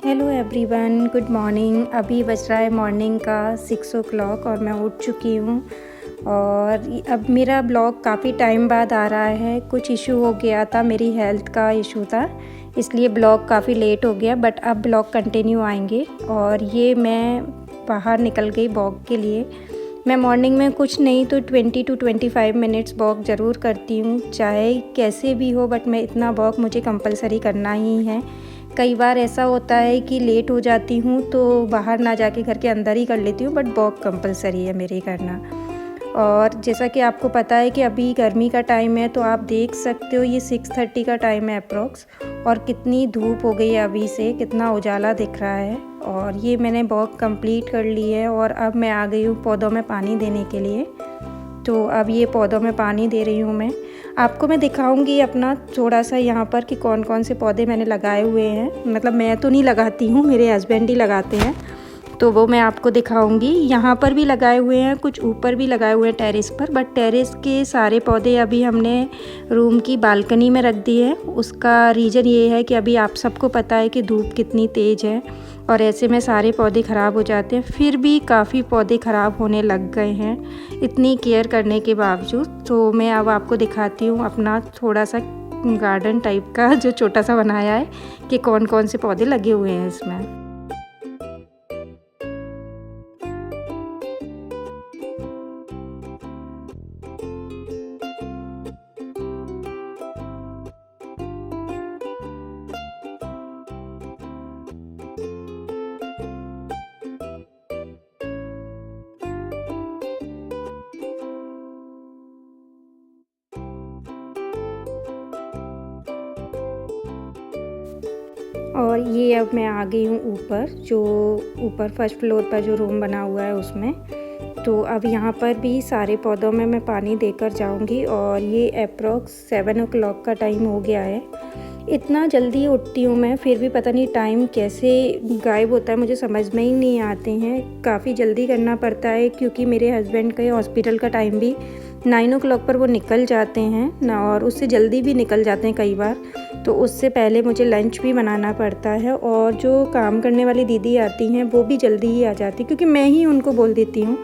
Hello everyone, good morning. अभी बज रहा है मॉर्निंग का 6 o'clock और मैं उठ चुकी हूँ। और अब मेरा ब्लॉग काफ़ी टाइम बाद आ रहा है। कुछ इशू हो गया था, मेरी हेल्थ का इशू था, इसलिए ब्लॉग काफ़ी लेट हो गया, बट अब ब्लॉग कंटिन्यू आएंगे। और ये मैं बाहर निकल गई वॉक के लिए। मैं मॉर्निंग में कुछ नहीं तो 20 to 25 मिनट्स वॉक ज़रूर करती हूँ, चाहे कैसे भी हो, बट मैं इतना वॉक मुझे कंपलसरी करना ही है। कई बार ऐसा होता है कि लेट हो जाती हूँ तो बाहर ना जाके घर के अंदर ही कर लेती हूँ, बट वॉक कंपलसरी है मेरे करना। और जैसा कि आपको पता है कि अभी गर्मी का टाइम है, तो आप देख सकते हो ये 6:30 का टाइम है अप्रॉक्स, और कितनी धूप हो गई है अभी से, कितना उजाला दिख रहा है। और ये मैंने वॉक कंप्लीट कर ली है और अब मैं आ गई हूँ पौधों में पानी देने के लिए। तो अब ये पौधों में पानी दे रही हूँ मैं। आपको मैं दिखाऊंगी अपना थोड़ा सा यहाँ पर कि कौन कौन से पौधे मैंने लगाए हुए हैं। मतलब मैं तो नहीं लगाती हूँ, मेरे हस्बैंड ही लगाते हैं, तो वो मैं आपको दिखाऊंगी। यहाँ पर भी लगाए हुए हैं, कुछ ऊपर भी लगाए हुए हैं टेरेस पर, बट टेरेस के सारे पौधे अभी हमने रूम की बालकनी में रख दिए हैं। उसका रीज़न ये है कि अभी आप सबको पता है कि धूप कितनी तेज़ है और ऐसे में सारे पौधे ख़राब हो जाते हैं। फिर भी काफ़ी पौधे ख़राब होने लग गए हैं इतनी केयर करने के बावजूद। तो मैं अब आपको दिखाती हूँ अपना थोड़ा सा गार्डन टाइप का जो छोटा सा बनाया है कि कौन कौन से पौधे लगे हुए हैं इसमें। और ये अब मैं आ गई हूँ ऊपर, जो ऊपर फर्स्ट फ्लोर पर जो रूम बना हुआ है उसमें। तो अब यहाँ पर भी सारे पौधों में मैं पानी देकर जाऊँगी। और ये अप्रॉक्स 7 o'clock का टाइम हो गया है। इतना जल्दी उठती हूँ मैं, फिर भी पता नहीं टाइम कैसे गायब होता है, मुझे समझ में ही नहीं आते हैं। काफ़ी जल्दी करना पड़ता है क्योंकि मेरे हस्बैंड का हॉस्पिटल का टाइम भी 9 o'clock पर वो निकल जाते हैं ना, और उससे जल्दी भी निकल जाते हैं कई बार। तो उससे पहले मुझे लंच भी बनाना पड़ता है। और जो काम करने वाली दीदी आती हैं वो भी जल्दी ही आ जाती, क्योंकि मैं ही उनको बोल देती हूँ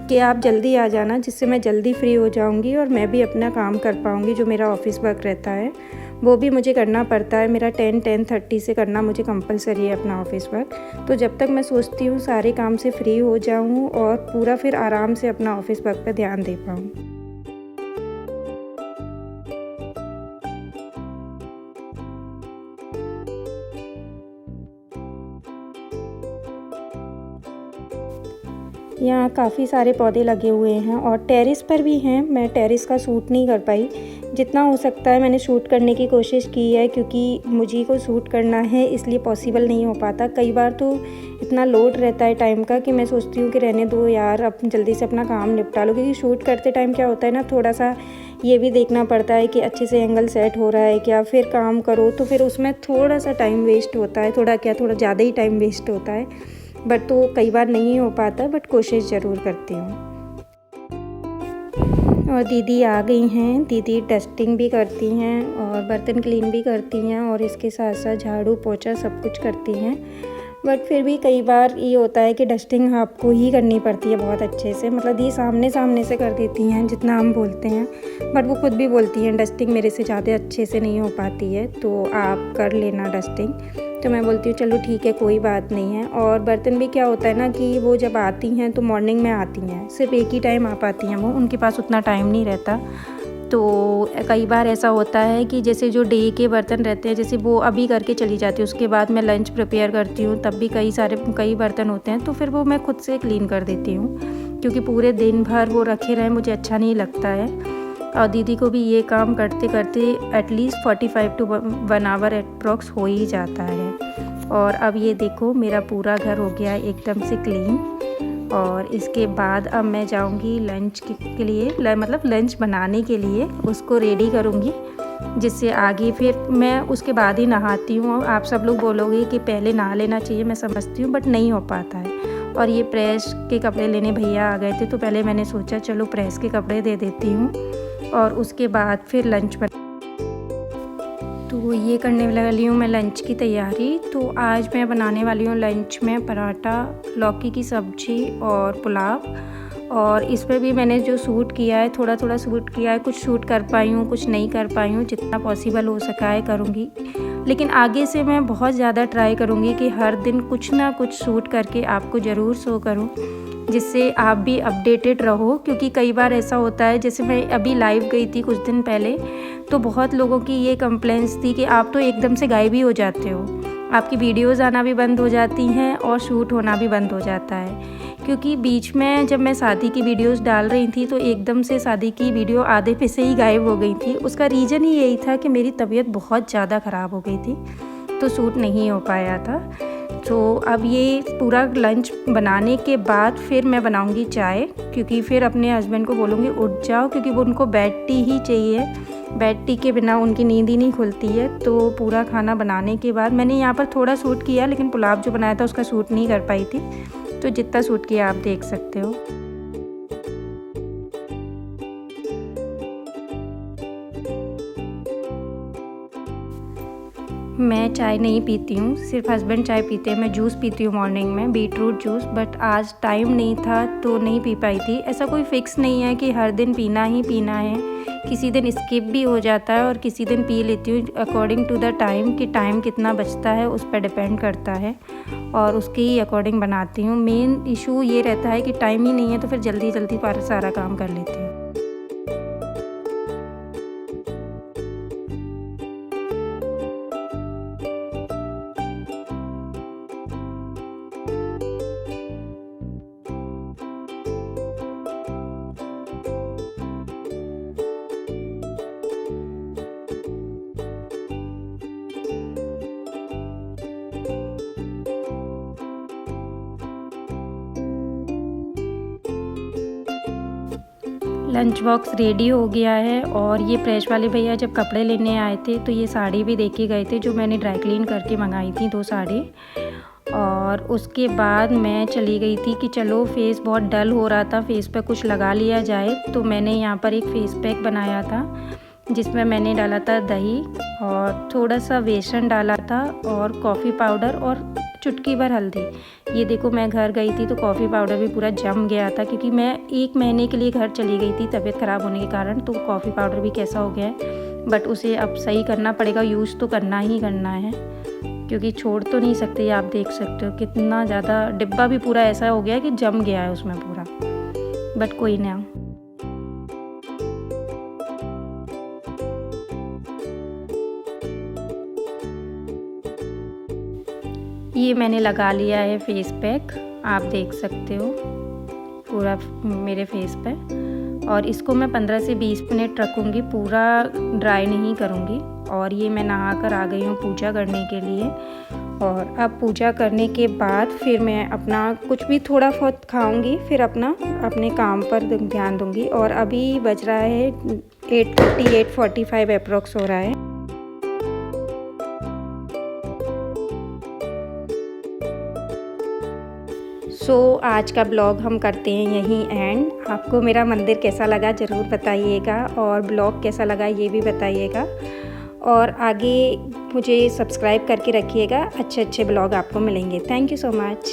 कि आप जल्दी आ जाना, जिससे मैं जल्दी फ्री हो जाऊँगी और मैं भी अपना काम कर पाऊँगी। जो मेरा ऑफिस वर्क रहता है वो भी मुझे करना पड़ता है। मेरा 10-10:30 से करना मुझे कंपलसरी है अपना ऑफिस वर्क। तो जब तक मैं सोचती हूँ सारे काम से फ्री हो जाऊँ और पूरा फिर आराम से अपना ऑफिस वर्क पर ध्यान दे पाऊँ। यहाँ काफ़ी सारे पौधे लगे हुए हैं और टेरेस पर भी हैं। मैं टेरेस का शूट नहीं कर पाई, जितना हो सकता है मैंने शूट करने की कोशिश की है, क्योंकि मुझे को शूट करना है इसलिए पॉसिबल नहीं हो पाता। कई बार तो इतना लोड रहता है टाइम का कि मैं सोचती हूँ कि रहने दो यार, अब जल्दी से अपना काम निपटा लो। क्योंकि शूट करते टाइम क्या होता है ना, थोड़ा सा ये भी देखना पड़ता है कि अच्छे से एंगल सेट हो रहा है क्या, फिर काम करो तो फिर उसमें थोड़ा सा टाइम वेस्ट होता है, थोड़ा ज़्यादा ही टाइम वेस्ट होता है। बट तो कई बार नहीं हो पाता, बट कोशिश ज़रूर करती हूँ। और दीदी आ गई हैं, दीदी डस्टिंग भी करती हैं और बर्तन क्लीन भी करती हैं और इसके साथ साथ झाड़ू पोछा सब कुछ करती हैं। बट फिर भी कई बार ये होता है कि डस्टिंग आपको ही करनी पड़ती है बहुत अच्छे से। मतलब ये सामने सामने से कर देती हैं जितना हम बोलते हैं, बट वो खुद भी बोलती हैं डस्टिंग मेरे से ज़्यादा अच्छे से नहीं हो पाती है, तो आप कर लेना डस्टिंग। तो मैं बोलती हूँ चलो ठीक है, कोई बात नहीं है। और बर्तन भी क्या होता है ना कि वो जब आती हैं तो मॉर्निंग में आती हैं, सिर्फ एक ही टाइम आ पाती हैं वो, उनके पास उतना टाइम नहीं रहता। तो कई बार ऐसा होता है कि जैसे जो डे के बर्तन रहते हैं, जैसे वो अभी करके चली जाती है, उसके बाद मैं लंच प्रिपेयर करती हूँ, तब भी कई बर्तन होते हैं, तो फिर वो मैं खुद से क्लीन कर देती हूँ, क्योंकि पूरे दिन भर वो रखे रहें मुझे अच्छा नहीं लगता है। और दीदी को भी ये काम करते करते एटलीस्ट 45 to 1 hour अप्रॉक्स हो ही जाता है। और अब ये देखो मेरा पूरा घर हो गया एकदम से क्लीन। और इसके बाद अब मैं जाऊंगी लंच के लिए, मतलब लंच बनाने के लिए उसको रेडी करूंगी, जिससे आगे फिर मैं उसके बाद ही नहाती हूँ। आप सब लोग बोलोगे कि पहले नहा लेना चाहिए, मैं समझती हूँ, बट नहीं हो पाता है। और ये प्रेस के कपड़े लेने भैया आ गए थे, तो पहले मैंने सोचा चलो प्रेस के कपड़े दे देती हूँ और उसके बाद फिर लंच बना। तो तो ये करने वाली हूँ मैं लंच की तैयारी। तो आज मैं बनाने वाली हूँ लंच में पराठा, लौकी की सब्ज़ी और पुलाव। और इसमें भी मैंने जो शूट किया है थोड़ा थोड़ा शूट किया है, कुछ शूट कर पाई हूँ, कुछ नहीं कर पाई हूँ। जितना पॉसिबल हो सका है करूँगी, लेकिन आगे से मैं बहुत ज़्यादा ट्राई करूँगी कि हर दिन कुछ ना कुछ शूट करके आपको ज़रूर शो करूँ, जिससे आप भी अपडेटेड रहो। क्योंकि कई बार ऐसा होता है, जैसे मैं अभी लाइव गई थी कुछ दिन पहले, तो बहुत लोगों की ये कंप्लेंट्स थी कि आप तो एकदम से गायब ही हो जाते हो, आपकी वीडियोज़ आना भी बंद हो जाती हैं और शूट होना भी बंद हो जाता है। क्योंकि बीच में जब मैं शादी की वीडियोस डाल रही थी तो एकदम से शादी की वीडियो आधे पे से ही गायब हो गई थी। उसका रीज़न ही यही था कि मेरी तबीयत बहुत ज़्यादा ख़राब हो गई थी, तो शूट नहीं हो पाया था। तो अब ये पूरा लंच बनाने के बाद फिर मैं बनाऊंगी चाय, क्योंकि फिर अपने हस्बैंड को बोलूँगी उठ जाओ, क्योंकि वो उनको बेड टी ही चाहिए। बेड टी के बिना उनकी नींद ही नहीं खुलती है। तो पूरा खाना बनाने के बाद मैंने यहाँ पर थोड़ा शूट किया, लेकिन पुलाव जो बनाया था उसका शूट नहीं कर पाई थी। तो जितना शूट किया आप देख सकते हो। मैं चाय नहीं पीती हूँ, सिर्फ हस्बैंड चाय पीते हैं। मैं जूस पीती हूँ मॉर्निंग में, बीटरूट जूस, बट आज टाइम नहीं था तो नहीं पी पाई थी। ऐसा कोई फिक्स नहीं है कि हर दिन पीना ही पीना है, किसी दिन स्किप भी हो जाता है और किसी दिन पी लेती हूँ अकॉर्डिंग टू द टाइम। कि टाइम कितना बचता है उस पर डिपेंड करता है और उसके ही अकॉर्डिंग बनाती हूँ। मेन इशू ये रहता है कि टाइम ही नहीं है, तो फिर जल्दी जल्दी सारा काम कर लेती हूँ। लंच बॉक्स रेडी हो गया है। और ये प्रेस वाले भैया जब कपड़े लेने आए थे तो ये साड़ी भी दे के गए थे, जो मैंने ड्राई क्लीन करके मंगाई थी 2 साड़ी। और उसके बाद मैं चली गई थी कि चलो फेस बहुत डल हो रहा था, फेस पे कुछ लगा लिया जाए। तो मैंने यहाँ पर एक फेस पैक बनाया था, जिसमें मैंने डाला था दही और थोड़ा सा बेसन डाला था और कॉफ़ी पाउडर और चुटकी भर हल्दी। ये देखो, मैं घर गई थी तो कॉफ़ी पाउडर भी पूरा जम गया था, क्योंकि मैं 1 महीने के लिए घर चली गई थी तबीयत ख़राब होने के कारण। तो कॉफ़ी पाउडर भी कैसा हो गया है, बट उसे अब सही करना पड़ेगा, यूज़ तो करना ही करना है, क्योंकि छोड़ तो नहीं सकते। आप देख सकते हो कितना ज़्यादा डिब्बा भी पूरा ऐसा हो गया कि जम गया है उसमें पूरा, बट कोई ना। ये मैंने लगा लिया है फेस पैक, आप देख सकते हो पूरा मेरे फेस पे। और इसको मैं 15 से 20 मिनट रखूँगी, पूरा ड्राई नहीं करूँगी। और ये मैं नहा कर आ गई हूँ पूजा करने के लिए। और अब पूजा करने के बाद फिर मैं अपना कुछ भी थोड़ा बहुत खाऊँगी, फिर अपने काम पर ध्यान दूँगी। और अभी बज रहा है 8:30 8:45 अप्रॉक्स हो रहा है। आज का ब्लॉग हम करते हैं यहीं एंड। आपको मेरा मंदिर कैसा लगा ज़रूर बताइएगा, और ब्लॉग कैसा लगा ये भी बताइएगा। और आगे मुझे सब्सक्राइब करके रखिएगा, अच्छे अच्छे ब्लॉग आपको मिलेंगे। Thank you so much.